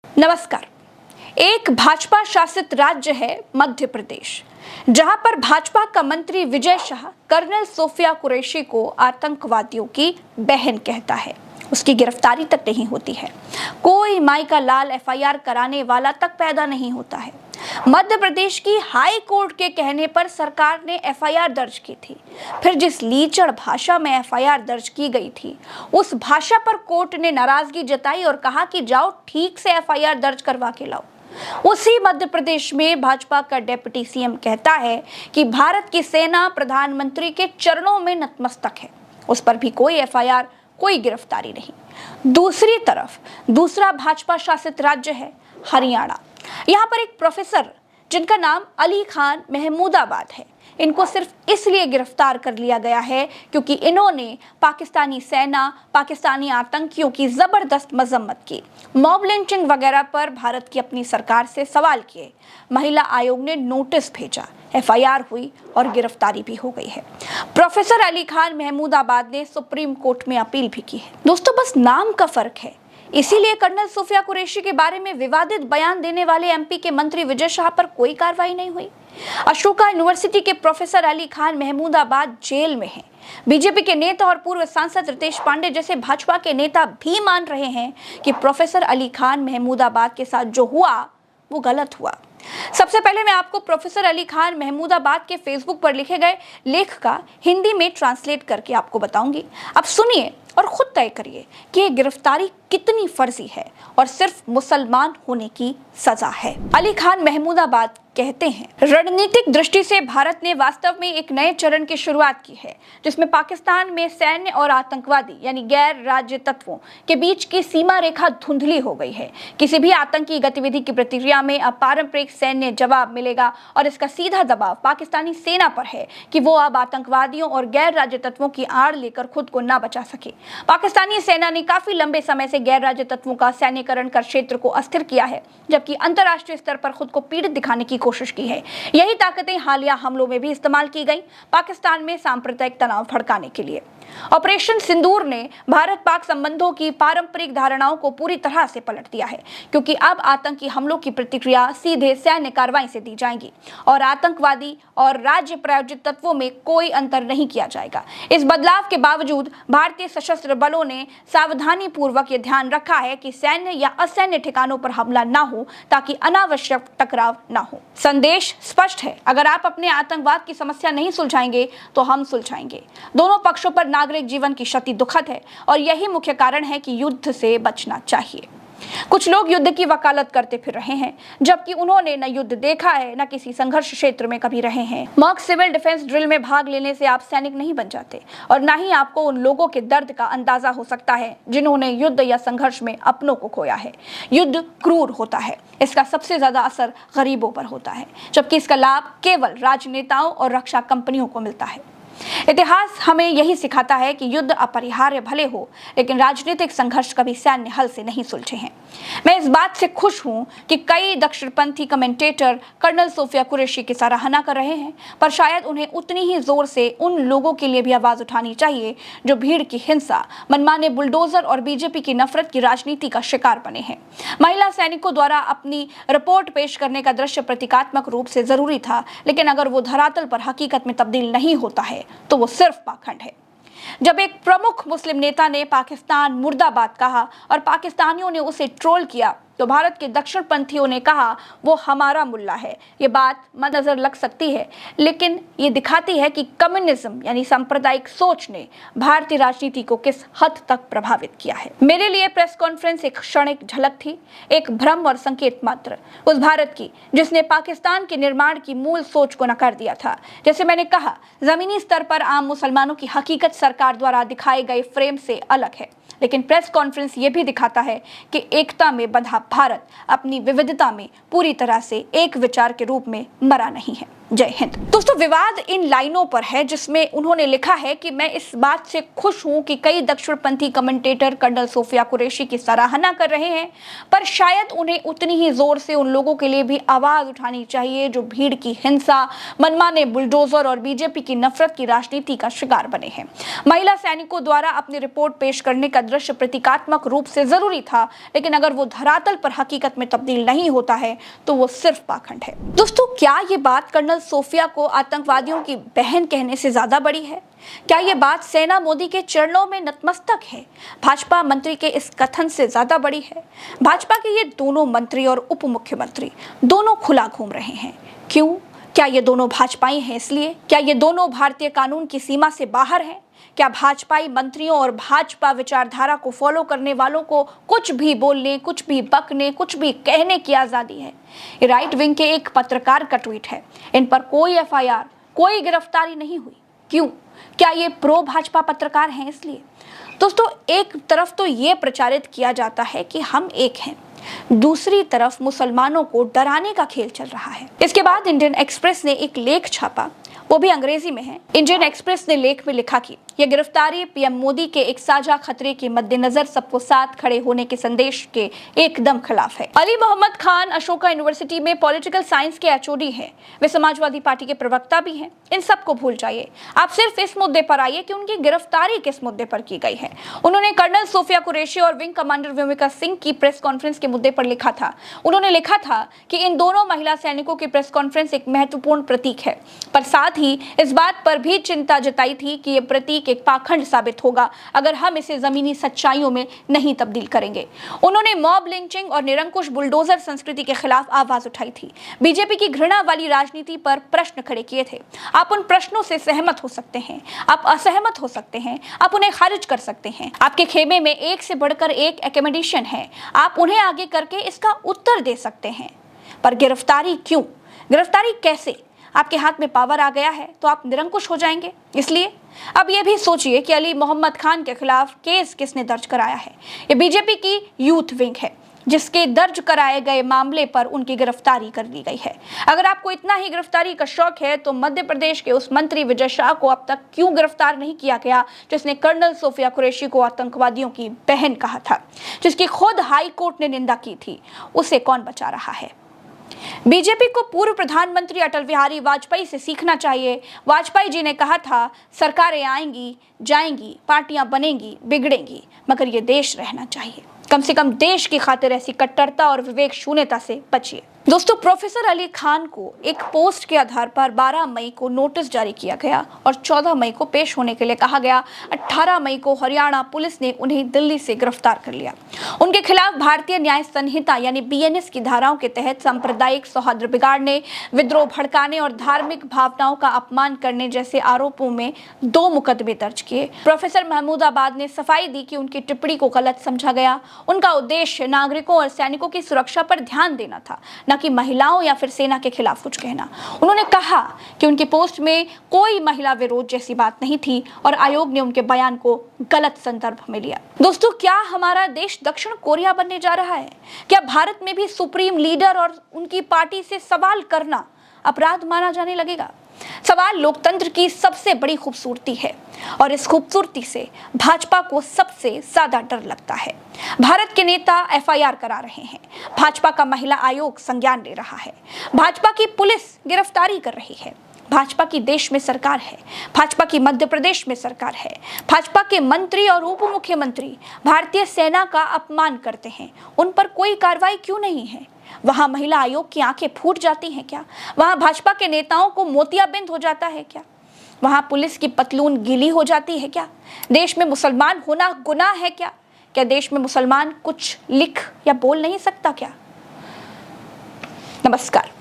नमस्कार। एक भाजपा शासित राज्य है मध्य प्रदेश, जहां पर भाजपा का मंत्री विजय शाह कर्नल सोफिया कुरैशी को आतंकवादियों की बहन कहता है। उसकी गिरफ्तारी तक नहीं होती है। कोई माई का लाल एफआईआर कराने वाला तक पैदा नहीं होता है। मध्य प्रदेश की हाई कोर्ट के कहने पर सरकार ने एफआईआर दर्ज की थी। फिर जिस लीचड़ भाषा में एफआईआर दर्ज की गई थी, उस भाषा पर कोर्ट ने नाराजगी जताई और कहा कि जाओ ठीक से एफआईआर दर्ज करवा के लाओ। उसी मध्य प्रदेश में भाजपा का डिप्टी सीएम कहता है कि भारत की सेना प्रधानमंत्री के चरणों में नतमस्तक है। उस पर भी कोई एफआईआर, कोई गिरफ्तारी नहीं। दूसरी तरफ दूसरा भाजपा शासित राज्य है हरियाणा। यहाँ पर एक प्रोफेसर जिनका नाम अली खान महमूदाबाद है, इनको सिर्फ इसलिए गिरफ्तार कर लिया गया है क्योंकि इन्होंने पाकिस्तानी सेना, पाकिस्तानी आतंकियों की जबरदस्त मजम्मत की, मॉब लिंचिंग वगैरह पर भारत की अपनी सरकार से सवाल किए। महिला आयोग ने नोटिस भेजा, एफआईआर हुई और गिरफ्तारी भी हो गई है। प्रोफेसर अली खान महमूदाबाद ने सुप्रीम कोर्ट में अपील भी की है। दोस्तों, बस नाम का फर्क है। इसीलिए कर्नल सोफिया कुरैशी के बारे में विवादित बयान देने वाले एमपी के मंत्री विजय शाह पर कोई कार्रवाई नहीं हुई। अशोका यूनिवर्सिटी के प्रोफेसर अली खान महमूदाबाद जेल में हैं। बीजेपी के नेता और पूर्व सांसद रितेश पांडे जैसे भाजपा के नेता भी मान रहे हैं कि प्रोफेसर अली खान महमूदाबाद के साथ जो हुआ वो गलत हुआ। सबसे पहले मैं आपको प्रोफेसर अली खान महमूदाबाद के फेसबुक पर लिखे गए लेख का हिंदी में ट्रांसलेट करके आपको बताऊंगी। आप सुनिए और खुद तय करिए कि ये गिरफ्तारी कितनी फर्जी है और सिर्फ मुसलमान होने की सजा है। अली खान महमूदाबाद कहते हैं, रणनीतिक दृष्टि से भारत ने वास्तव में एक नए चरण की शुरुआत की है, जिसमें पाकिस्तान में सैन्य और आतंकवादी यानी गैर राज्य तत्वों के बीच की सीमा रेखा धुंधली हो गई है। किसी भी आतंकी गतिविधि की प्रतिक्रिया में अब पारंपरिक सैन्य जवाब मिलेगा और इसका सीधा दबाव पाकिस्तानी सेना पर है कि वो अब आतंकवादियों और गैर राज्य तत्वों की आड़ लेकर खुद को न बचा सके। पाकिस्तानी सेना ने काफी लंबे समय से गैर राज्य तत्वों का सैन्यकरण कर क्षेत्र को अस्थिर किया है, जबकि अंतर्राष्ट्रीय स्तर पर खुद को पीड़ित दिखाने की कोशिश की है। यही ताकतें हालिया हमलों में भी इस्तेमाल की गई, पाकिस्तान में सांप्रदायिक तनाव भड़काने के लिए। ऑपरेशन सिंदूर ने भारत पाक संबंधों की पारंपरिक धारणाओं को पूरी तरह से पलट दिया है, क्योंकि अब आतंकी हमलों की प्रतिक्रिया सीधे सैन्य कार्रवाई से दी जाएगी और आतंकवादी और राज्य प्रायोजित तत्वों में कोई अंतर नहीं किया जाएगा। इस बदलाव के बावजूद भारतीय सशस्त्र बलों ने सावधानी पूर्वक यह ध्यान रखा है कि सैन्य या असैन्य ठिकानों पर हमला न हो, ताकि अनावश्यक टकराव न हो। संदेश स्पष्ट है, अगर आप अपने आतंकवाद की समस्या नहीं सुलझाएंगे तो हम सुलझाएंगे। दोनों पक्षों पर नागरिक जीवन की क्षति दुखद है और यही मुख्य कारण है कि युद्ध से बचना चाहिए। कुछ लोग युद्ध की वकालत करते फिर रहे हैं, जबकि उन्होंने न युद्ध देखा है, न किसी संघर्ष क्षेत्र में कभी रहे हैं। मॉक सिविल डिफेंस ड्रिल में भाग लेने से आप सैनिक नहीं बन जाते और न ही आपको उन लोगों के दर्द का अंदाजा हो सकता है जिन्होंने युद्ध या संघर्ष में अपनों को खोया है। युद्ध क्रूर होता है, इसका सबसे ज्यादा असर गरीबों पर होता है, जबकि इसका लाभ केवल राजनेताओं और रक्षा कंपनियों को मिलता है। इतिहास हमें यही सिखाता है कि युद्ध अपरिहार्य भले हो, लेकिन राजनीतिक संघर्ष कभी सैन्य हल से नहीं सुलझे हैं। मैं इस बात से खुश हूं कि कई दक्षिणपंथी कमेंटेटर कर्नल सोफिया कुरैशी की सराहना कर रहे हैं, पर शायद उन्हें उतनी ही जोर से उन लोगों के लिए भी आवाज उठानी चाहिए जो भीड़ की हिंसा, मनमाने बुलडोजर और बीजेपी की नफरत की राजनीति का शिकार बने हैं। महिला सैनिकों द्वारा अपनी रिपोर्ट पेश करने का दृश्य प्रतीकात्मक रूप से जरूरी था, लेकिन अगर वो धरातल पर हकीकत में तब्दील नहीं होता है तो वो सिर्फ पाखंड है। जब एक प्रमुख मुस्लिम नेता ने पाकिस्तान मुर्दाबाद कहा और पाकिस्तानियों ने उसे ट्रोल किया, तो भारत के दक्षिणपंथियों ने कहा वो हमारा मुल्ला है। ये बात मद्देनजर लग सकती है, लेकिन ये दिखाती है कि कम्युनिज्म यानी सांप्रदायिक सोच ने भारतीय राजनीति को किस हद तक प्रभावित किया है। मेरे लिए प्रेस कॉन्फ्रेंस एक क्षणिक झलक थी, एक भ्रम और संकेत मात्र उस भारत की जिसने पाकिस्तान के निर्माण की मूल सोच को नकार दिया था। जैसे मैंने कहा, जमीनी स्तर पर आम मुसलमानों की हकीकत सरकार द्वारा दिखाए गए फ्रेम से अलग है, लेकिन प्रेस कॉन्फ्रेंस ये भी दिखाता है कि एकता में बंधा भारत अपनी विविधता में पूरी तरह से एक विचार के रूप में मरा नहीं है। जय हिंद। दोस्तों, विवाद इन लाइनों पर है जिसमें उन्होंने लिखा है कि मैं इस बात से खुश हूं कि कई दक्षिणपंथी कमेंटेटर कर्नल सोफिया कुरैशी की सराहना कर रहे हैं, पर शायद उन्हें उतनी ही जोर से उन लोगों के लिए भी आवाज उठानी चाहिए जो भीड़ की हिंसा, मनमाने बुलडोजर और बीजेपी की नफरत की राजनीति का शिकार बने हैं। महिला सैनिकों द्वारा अपनी रिपोर्ट पेश करने का दृश्य प्रतीकात्मक रूप से जरूरी था, लेकिन अगर वो धरातल पर हकीकत में तब्दील नहीं होता है तो वो सिर्फ पाखंड है। दोस्तों, क्या ये बात कर्नल सोफिया को आतंकवादियों की बहन कहने से ज्यादा बड़ी है? क्या ये बात सेना मोदी के चरणों में नतमस्तक है भाजपा मंत्री के इस कथन से ज्यादा बड़ी है? भाजपा के ये दोनों मंत्री और उप मुख्यमंत्री दोनों खुला घूम रहे हैं। क्यों? क्या ये दोनों भाजपाई हैं इसलिए? क्या ये दोनों भारतीय कानून की सीमा से बाहर हैं? क्या भाजपाई मंत्रियों और भाजपा विचारधारा को फॉलो करने वालों को कुछ भी बोलने, कुछ भी बकने, कुछ भी कहने की आजादी है? ये राइट विंग के एक पत्रकार का ट्वीट है। इन पर कोई एफआईआर, कोई गिरफ्तारी नहीं हुई। क्यों? क्या ये प्रो भाजपा पत्रकार हैं इसलिए? दोस्तों, एक तरफ तो ये प्रचारित किया जाता है कि हम एक हैं, दूसरी तरफ मुसलमानों को डराने का खेल चल रहा है। इसके बाद इंडियन एक्सप्रेस ने एक लेख छापा, वो भी अंग्रेजी में है। इंडियन एक्सप्रेस ने लेख में लिखा कि यह गिरफ्तारी पीएम मोदी के एक साझा खतरे के मद्देनजर सबको साथ खड़े होने के संदेश के एकदम खिलाफ है। अली मोहम्मद खान अशोका यूनिवर्सिटी में पॉलिटिकल साइंस के एचओडी हैं। वे समाजवादी पार्टी के प्रवक्ता भी हैं। इन सबको भूल जाइए, आप सिर्फ इस मुद्दे पर आइए कि उनकी गिरफ्तारी किस मुद्दे पर की गई है। उन्होंने कर्नल सोफिया कुरैशी और विंग कमांडर व्योमिका सिंह की प्रेस कॉन्फ्रेंस के मुद्दे पर लिखा था। उन्होंने लिखा था कि इन दोनों महिला सैनिकों की प्रेस कॉन्फ्रेंस एक महत्वपूर्ण प्रतीक है, पर साथ ही इस बात पर भी चिंता जताई थी कि यह प्रतीक एक पाखंड साबित होगा अगर हम इसे जमीनी सच्चाइयों में नहीं तब्दील करेंगे। उन्होंने मॉब लिंचिंग और निरंकुश बुलडोजर संस्कृति के खिलाफ आवाज उठाई थी। बीजेपी की घृणा वाली राजनीति पर प्रश्न खड़े किए थे। आप उन प्रश्नों से सहमत हो सकते हैं, आप असहमत हो सकते हैं, आप उन्हें खारिज कर सकते हैं। आपके खेमे में एक से बढ़कर एक एकोमोडेशन है, आप उन्हें आगे करके इसका उत्तर दे सकते हैं। पर गिरफ्तारी क्यों? गिरफ्तारी कैसे? आपके हाथ में पावर आ गया है तो आप निरंकुश हो जाएंगे। इसलिए अब यह भी सोचिए कि अली मोहम्मद खान के खिलाफ केस किसने दर्ज कराया है। ये बीजेपी की यूथ विंग है जिसके दर्ज कराए गए मामले पर उनकी गिरफ्तारी कर दी गई है। अगर आपको इतना ही गिरफ्तारी का शौक है तो मध्य प्रदेश के उस मंत्री विजय शाह को अब तक क्यों गिरफ्तार नहीं किया गया जिसने कर्नल सोफिया कुरैशी को आतंकवादियों की बहन कहा था, जिसकी खुद हाई कोर्ट ने निंदा की थी? उसे कौन बचा रहा है? बीजेपी को पूर्व प्रधानमंत्री अटल बिहारी वाजपेयी से सीखना चाहिए। वाजपेयी जी ने कहा था, सरकारें आएंगी जाएंगी, पार्टियां बनेंगी बिगड़ेंगी, मगर ये देश रहना चाहिए। कम से कम देश की खातिर ऐसी कट्टरता और विवेक शून्यता से बचिए। दोस्तों, प्रोफेसर अली खान को एक पोस्ट के आधार पर 12 मई को नोटिस जारी किया गया और 14 मई को पेश होने के लिए कहा गया। 18 मई को हरियाणा पुलिस ने उन्हें दिल्ली से गिरफ्तार कर लिया। उनके खिलाफ भारतीय न्याय संहिता यानी बीएनएस की धाराओं के तहत सांप्रदायिक सौहार्द बिगाड़ने, विद्रोह भड़काने और धार्मिक भावनाओं का अपमान करने जैसे आरोपों में 2 मुकदमे दर्ज किए। प्रोफेसर महमूदाबाद ने सफाई दी कि उनकी टिप्पणी को गलत समझा गया। उनका उद्देश्य नागरिकों और सैनिकों की सुरक्षा पर ध्यान देना था, न कि महिलाओं या फिर सेना के खिलाफ कुछ कहना। उन्होंने कहा कि उनकी पोस्ट में कोई महिला विरोध जैसी बात नहीं थी और आयोग ने उनके बयान को गलत संदर्भ में लिया। दोस्तों, क्या हमारा देश दक्षिण कोरिया बनने जा रहा है? क्या भारत में भी सुप्रीम लीडर और उनकी पार्टी से सवाल करना अपराध माना जाने लगेगा? सवाल लोकतंत्र की सबसे बड़ी खूबसूरती है और इस खूबसूरती से भाजपा को सबसे ज्यादा डर लगता है। भारत के नेता एफआईआर करा रहे हैं, भाजपा का महिला आयोग संज्ञान ले रहा है, भाजपा की पुलिस गिरफ्तारी कर रही है, भाजपा की देश में सरकार है, भाजपा की मध्य प्रदेश में सरकार है, भाजपा के मंत्री और उप मुख्यमंत्री भारतीय सेना का अपमान करते हैं। उन पर कोई कार्रवाई क्यों नहीं है? वहां महिला आयोग की आंखें फूट जाती हैं क्या? वहां भाजपा के नेताओं को मोतियाबिंद हो जाता है क्या? वहां पुलिस की पतलून गीली हो जाती है क्या? देश में मुसलमान होना गुनाह है क्या? क्या देश में मुसलमान कुछ लिख या बोल नहीं सकता क्या? नमस्कार।